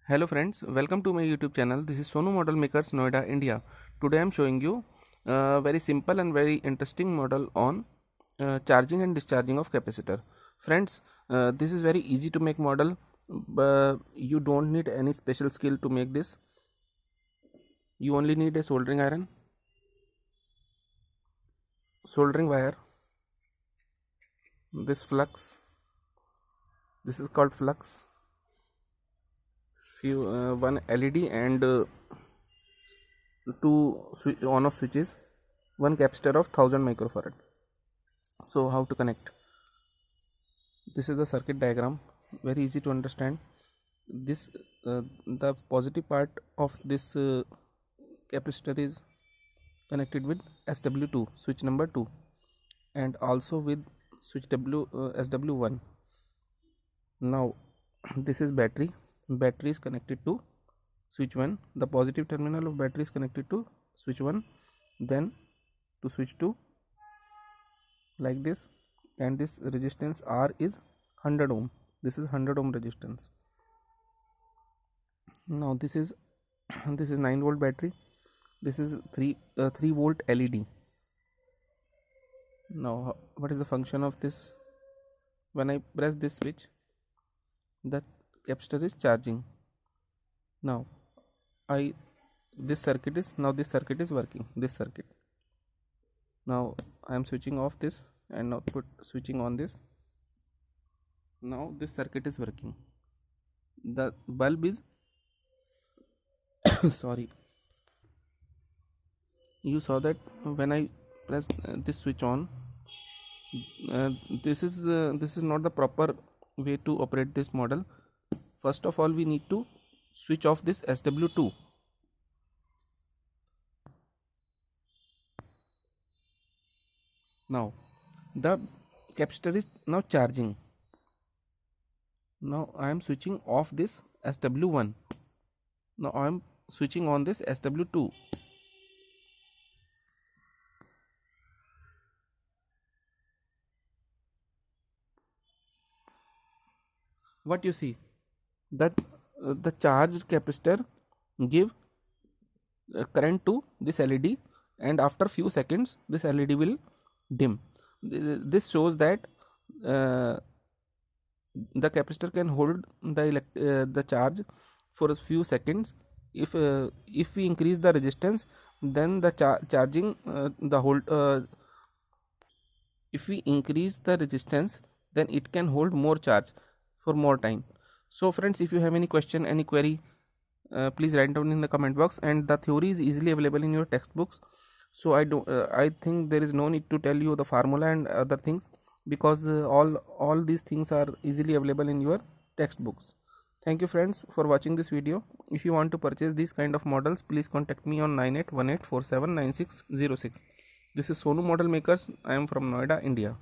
Hello friends, welcome to my YouTube channel. This is Sonu Model Makers, Noida, India. Today I am showing you a very simple and very interesting model on charging and discharging of capacitor. Friends, this is very easy to make model, but you don't need any special skill to make this. You only need a soldering iron, soldering wire, this flux, this is called flux, one LED and two on off switches, one capacitor of 1000 microfarad. So how to connect? This is the circuit diagram, very easy to understand. This the positive part of this capacitor is connected with SW2 switch number 2 and also with switch SW1. Now this is battery is connected to switch 1. The positive terminal of battery is connected to switch 1, then to switch 2 like this, and this resistance R is 100 ohm. This is 100 ohm resistance. Now this is 9 volt battery. This is 3 volt LED. Now what is the function of this? When I press this switch, the capacitor is charging. Now this circuit is working. This circuit. Now I am switching off this and now switching on this. Now this circuit is working. The bulb is sorry, you saw that when I press this switch on, this is not the proper way to operate this model. First of all, we need to switch off this SW2. Now the capacitor is now charging. Now I am switching off this SW1. Now I am switching on this SW2. What you see, that the charged capacitor give current to this LED, and after few seconds this LED will dim. This shows that the capacitor can hold the charge for a few seconds. If we increase the resistance, then the charging the hold if we increase the resistance, then it can hold more charge for more time. So friends, if you have any question, any query, please write down in the comment box, and the theory is easily available in your textbooks. So I think there is no need to tell you the formula and other things, because all these things are easily available in your textbooks. Thank you friends for watching this video. If you want to purchase these kind of models, please contact me on 9818479606. This is Sonu Model Makers. I am from Noida, India.